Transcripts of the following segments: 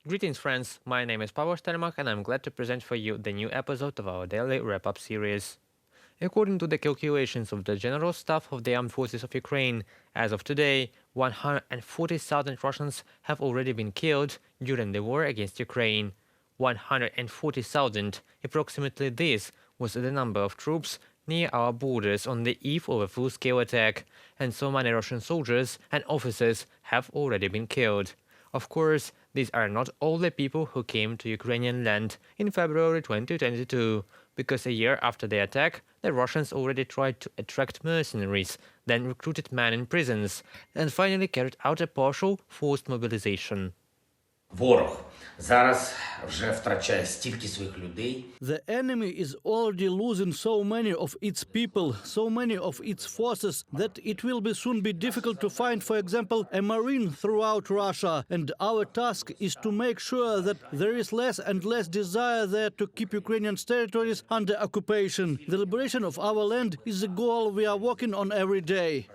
Greetings, friends. My name is Pavel Stelmach, and I'm glad to present for you the new episode of our daily wrap-up series. According to the calculations of the General Staff of the Armed Forces of Ukraine, as of today, 140,000 Russians have already been killed during the war against Ukraine. 140,000, approximately this was the number of troops near our borders on the eve of a full-scale attack, and so many Russian soldiers and officers have already been killed. Of course, these are not all the people who came to Ukrainian land in February 2022, because a year after the attack, the Russians already tried to attract mercenaries, then recruited men in prisons, and finally carried out a partial forced mobilization. Ворог зараз вже втрачає стільки своїх людей. The enemy is already losing so many of its people, so many of its forces, that it will soon be difficult to find, for example, a marine throughout Russia. And our task is to make sure that there is less and less desire there to keep Ukrainian territories under occupation. The liberation of our land is the goal we are working on every day.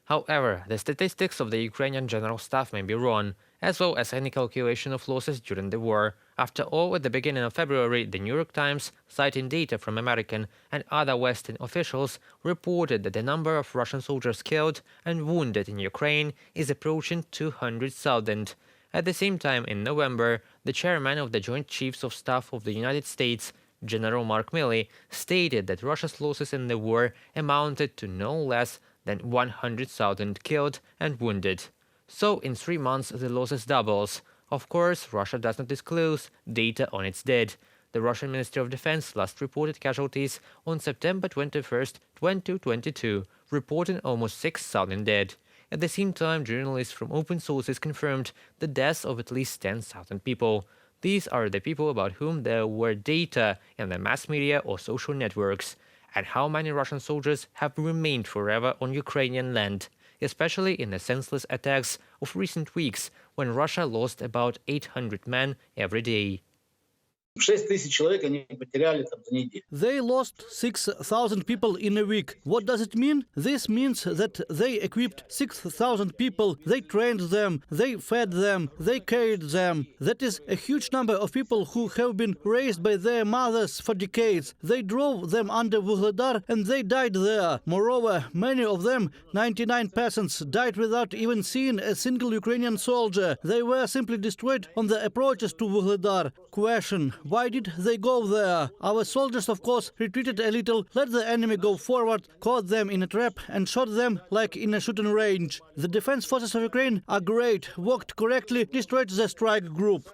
However, the statistics of the Ukrainian General Staff may be wrong, as well as any calculation of losses during the war. After all, at the beginning of February, the New York Times, citing data from American and other Western officials, reported that the number of Russian soldiers killed and wounded in Ukraine is approaching 200,000. At the same time, in November, the chairman of the Joint Chiefs of Staff of the United States, General Mark Milley, stated that Russia's losses in the war amounted to no less than 100,000 killed and wounded. So in 3 months the losses doubles. Of course, Russia does not disclose data on its dead. The Russian Ministry of Defense last reported casualties on September 21st, 2022, reporting almost 6,000 dead. At the same time, journalists from open sources confirmed the deaths of at least 10,000 people. These are the people about whom there were data in the mass media or social networks. And how many Russian soldiers have remained forever on Ukrainian land, especially in the senseless attacks of recent weeks when Russia lost about 800 men every day. 6 тысяч человек они потеряли там за неделю. They lost 6,000 people in a week. What does it mean? This means that they equipped 6,000 people, they trained them, they fed them, they carried them. That is a huge number of people who have been raised by their mothers for decades. They drove them under Vuhledar and they died there. Moreover, many of them, 99 peasants, died without even seeing a single Ukrainian soldier. They were simply destroyed on the approaches to Vuhledar. Question: why did they go there? Our soldiers, of course, retreated a little, let the enemy go forward, caught them in a trap and shot them like in a shooting range. The defense forces of Ukraine are great, worked correctly, destroyed the strike group.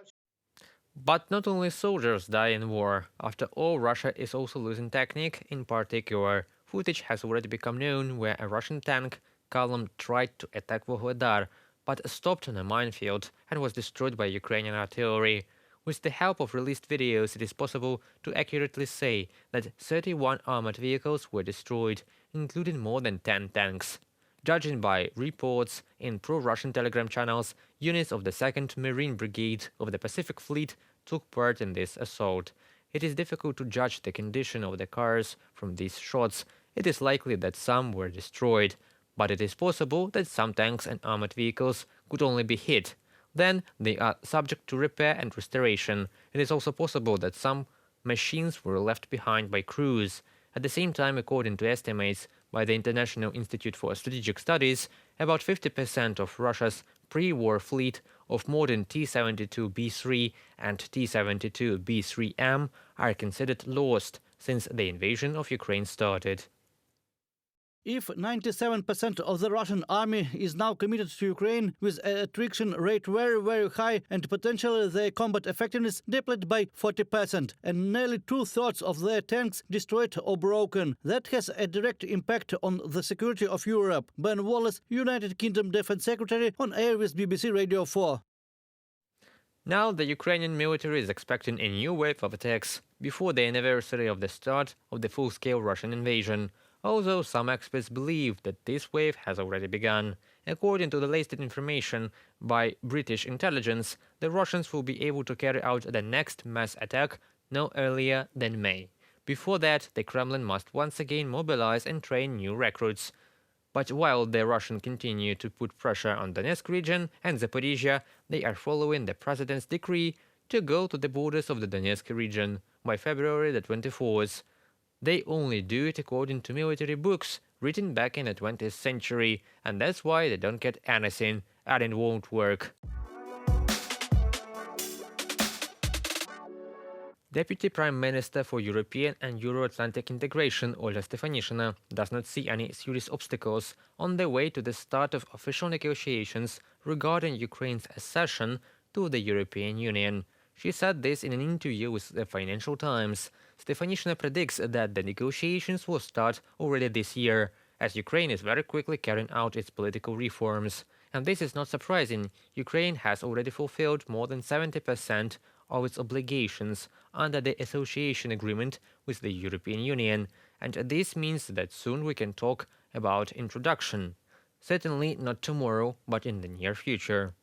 But not only soldiers die in war. After all, Russia is also losing technique. In particular, footage has already become known where a Russian tank column tried to attack Vuhledar, but stopped on a minefield and was destroyed by Ukrainian artillery. With the help of released videos, it is possible to accurately say that 31 armored vehicles were destroyed, including more than 10 tanks. Judging by reports in pro-Russian Telegram channels, units of the 2nd Marine Brigade of the Pacific Fleet took part in this assault. It is difficult to judge the condition of the cars from these shots. It is likely that some were destroyed, but it is possible that some tanks and armored vehicles could only be hit. Then they are subject to repair and restoration. It is also possible that some machines were left behind by crews. At the same time, according to estimates by the International Institute for Strategic Studies, about 50% of Russia's pre-war fleet of modern T-72B3 and T-72B3M are considered lost since the invasion of Ukraine started. If 97% of the Russian army is now committed to Ukraine with an attrition rate very, very high and potentially their combat effectiveness depleted by 40% and nearly 2/3 of their tanks destroyed or broken, that has a direct impact on the security of Europe. Ben Wallace, United Kingdom Defense Secretary, on air with BBC Radio 4. Now the Ukrainian military is expecting a new wave of attacks before the anniversary of the start of the full-scale Russian invasion, although some experts believe that this wave has already begun. According to the latest information by British intelligence, the Russians will be able to carry out the next mass attack no earlier than May. Before that, the Kremlin must once again mobilize and train new recruits. But while the Russians continue to put pressure on Donetsk region and Zaporizhia, they are following the president's decree to go to the borders of the Donetsk region by February the 24th. They only do it according to military books written back in the 20th century, and that's why they don't get anything, and it won't work. Deputy Prime Minister for European and Euro-Atlantic integration, Olga Stefanishyna, does not see any serious obstacles on the way to the start of official negotiations regarding Ukraine's accession to the European Union. She said this in an interview with the Financial Times. Stefanishyna predicts that the negotiations will start already this year, as Ukraine is very quickly carrying out its political reforms. And this is not surprising. Ukraine has already fulfilled more than 70% of its obligations under the association agreement with the European Union, and this means that soon we can talk about introduction. Certainly not tomorrow, but in the near future.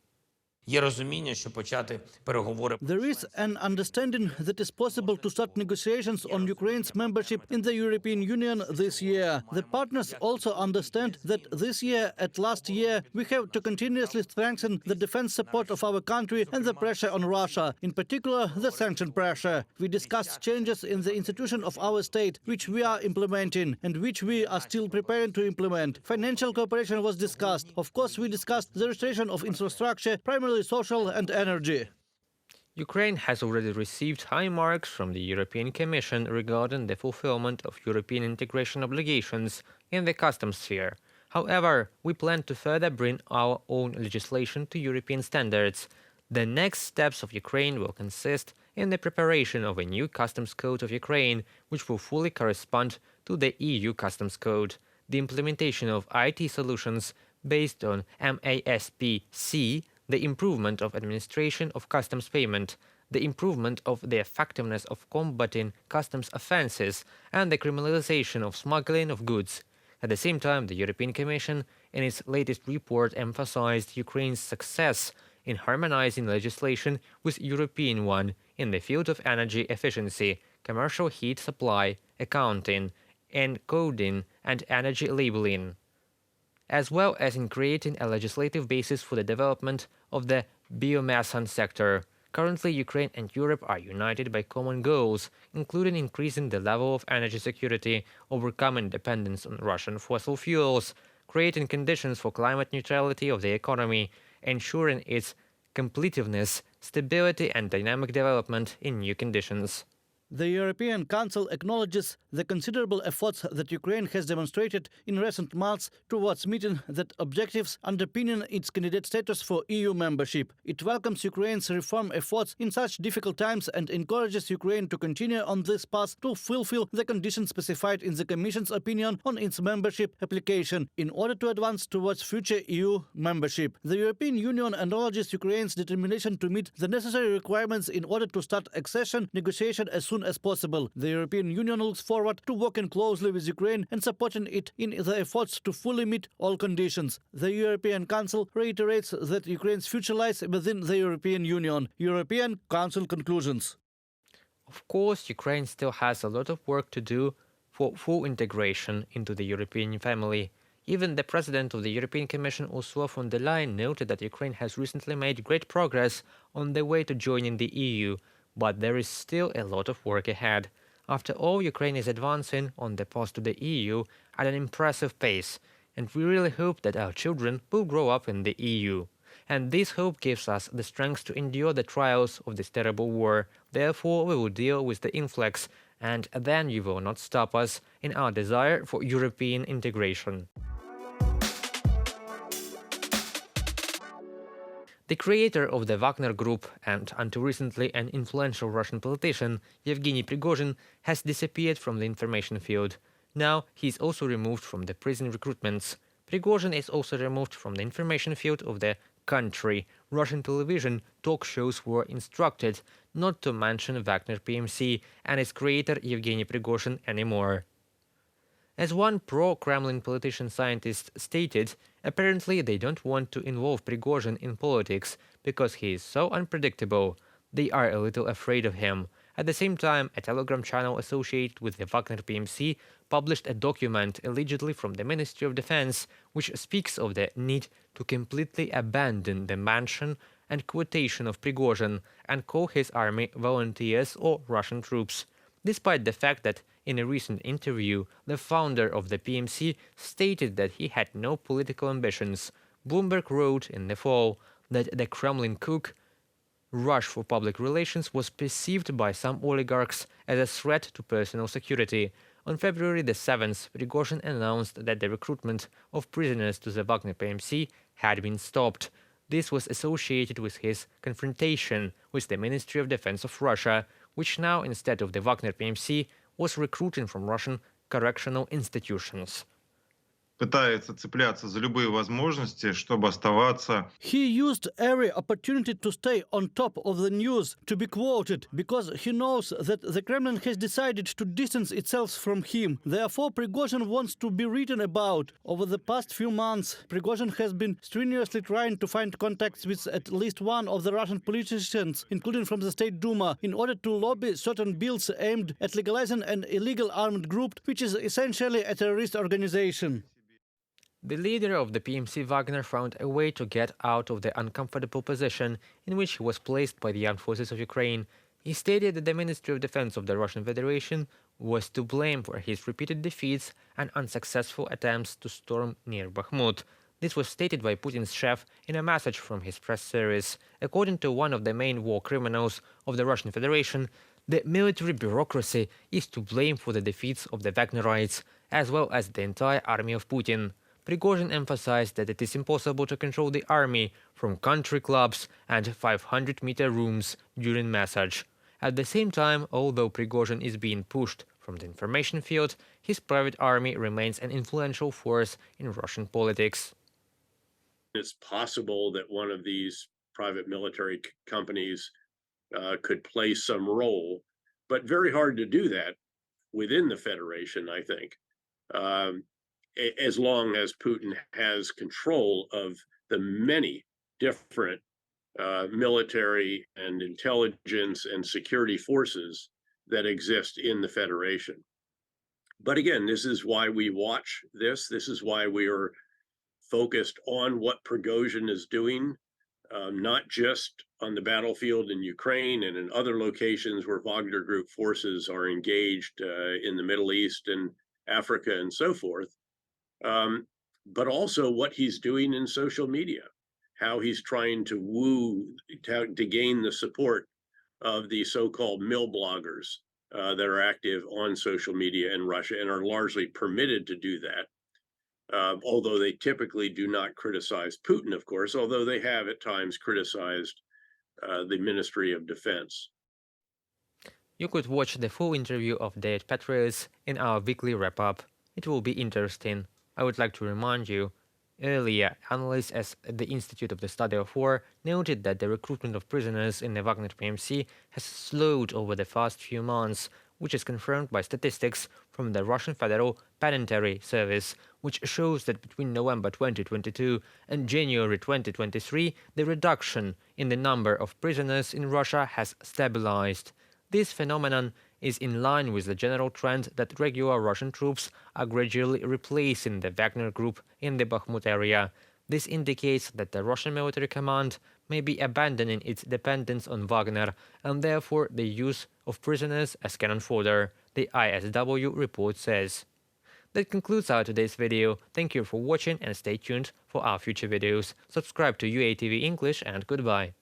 Є розуміння, що почати переговори. There is an understanding that it's possible to start negotiations on Ukraine's membership in the European Union this year. The partners also understand that this year and last year we have to continuously strengthen the defense support of our country and the pressure on Russia, in particular the sanction pressure. We discussed changes in the institution of our state, which we are implementing and which we are still preparing to implement. Financial cooperation was discussed. Of course, we discussed the restoration of infrastructure, primarily social and energy. Ukraine has already received high marks from the European Commission regarding the fulfillment of European integration obligations in the customs sphere. However, we plan to further bring our own legislation to European standards. The next steps of Ukraine will consist in the preparation of a new customs code of Ukraine, which will fully correspond to the EU customs code, the implementation of IT solutions based on MASP-C, the improvement of administration of customs payment, the improvement of the effectiveness of combating customs offenses, and the criminalization of smuggling of goods. At the same time, the European Commission, in its latest report, emphasized Ukraine's success in harmonizing legislation with European one in the field of energy efficiency, commercial heat supply, accounting, encoding, and energy labeling, as well as in creating a legislative basis for the development of the biomethane sector. Currently, Ukraine and Europe are united by common goals, including increasing the level of energy security, overcoming dependence on Russian fossil fuels, creating conditions for climate neutrality of the economy, ensuring its competitiveness, stability, and dynamic development in new conditions. The European Council acknowledges the considerable efforts that Ukraine has demonstrated in recent months towards meeting the objectives underpinning its candidate status for EU membership. It welcomes Ukraine's reform efforts in such difficult times and encourages Ukraine to continue on this path to fulfill the conditions specified in the Commission's opinion on its membership application in order to advance towards future EU membership. The European Union acknowledges Ukraine's determination to meet the necessary requirements in order to start accession negotiation as soon as possible. The European Union looks forward to working closely with Ukraine and supporting it in the efforts to fully meet all conditions. The European Council reiterates that Ukraine's future lies within the European Union. European Council conclusions. Of course, Ukraine still has a lot of work to do for full integration into the European family. Even the president of the European Commission, Ursula von der Leyen, noted that Ukraine has recently made great progress on the way to joining the EU, but there is still a lot of work ahead. After all, Ukraine is advancing on the path to the EU at an impressive pace, and we really hope that our children will grow up in the EU. And this hope gives us the strength to endure the trials of this terrible war. Therefore, we will deal with the influx, and then you will not stop us in our desire for European integration. The creator of the Wagner Group and until recently an influential Russian politician, Yevgeny Prigozhin, has disappeared from the information field. Now he is also removed from the prison recruitments. Prigozhin is also removed from the information field of the country. Russian television talk shows were instructed not to mention Wagner PMC and its creator Yevgeny Prigozhin anymore. As one pro-Kremlin politician scientist stated, apparently they don't want to involve Prigozhin in politics because he is so unpredictable. They are a little afraid of him. At the same time, a Telegram channel associated with the Wagner PMC published a document allegedly from the Ministry of Defense, which speaks of the need to completely abandon the mention and quotation of Prigozhin and call his army volunteers or Russian troops. Despite the fact that in a recent interview, the founder of the PMC stated that he had no political ambitions, Bloomberg wrote in the fall that the Kremlin coup rush for public relations was perceived by some oligarchs as a threat to personal security. On February the 7th, Prigozhin announced that the recruitment of prisoners to the Wagner PMC had been stopped. This was associated with his confrontation with the Ministry of Defense of Russia, which now, instead of the Wagner PMC, was recruiting from Russian correctional institutions. Пытается цепляться за любые возможности, чтобы оставаться. He used every opportunity to stay on top of the news, to be quoted, because he knows that the Kremlin has decided to distance itself from him. Therefore, Prigozhin wants to be written about. Over the past few months, Prigozhin has been strenuously trying to find contacts with at least one of the Russian politicians, including from the State Duma, in order to lobby certain bills aimed at legalizing an illegal armed group, which is essentially a terrorist organization. The leader of the PMC Wagner found a way to get out of the uncomfortable position in which he was placed by the armed forces of Ukraine. He stated that the Ministry of Defense of the Russian Federation was to blame for his repeated defeats and unsuccessful attempts to storm near Bakhmut. This was stated by Putin's chef in a message from his press service. According to one of the main war criminals of the Russian Federation, the military bureaucracy is to blame for the defeats of the Wagnerites, as well as the entire army of Putin. Prigozhin emphasized that it is impossible to control the army from country clubs and 500-meter rooms during message. At the same time, although Prigozhin is being pushed from the information field, his private army remains an influential force in Russian politics. It's possible that one of these private military companies could play some role, but very hard to do that within the Federation, I think. As long as Putin has control of the many different military and intelligence and security forces that exist in the Federation. But again, this is why we watch this. This is why we are focused on what Prigozhin is doing, not just on the battlefield in Ukraine and in other locations where Wagner Group forces are engaged in the Middle East and Africa and so forth, but also what he's doing in social media, how he's trying to woo, to gain the support of the so-called mill bloggers that are active on social media in Russia and are largely permitted to do that, although they typically do not criticize Putin, of course, although they have at times criticized the Ministry of Defense. You could watch the full interview of Dead Patriots in our weekly wrap-up. It will be interesting. I would like to remind you, earlier, analysts at the Institute of the Study of War noted that the recruitment of prisoners in the Wagner PMC has slowed over the past few months, which is confirmed by statistics from the Russian Federal Penitentiary Service, which shows that between November 2022 and January 2023, the reduction in the number of prisoners in Russia has stabilized. This phenomenon is in line with the general trend that regular Russian troops are gradually replacing the Wagner group in the Bakhmut area. This indicates that the Russian military command may be abandoning its dependence on Wagner and therefore the use of prisoners as cannon fodder, the ISW report says. That concludes our today's video. Thank you for watching and stay tuned for our future videos. Subscribe to UATV English and goodbye.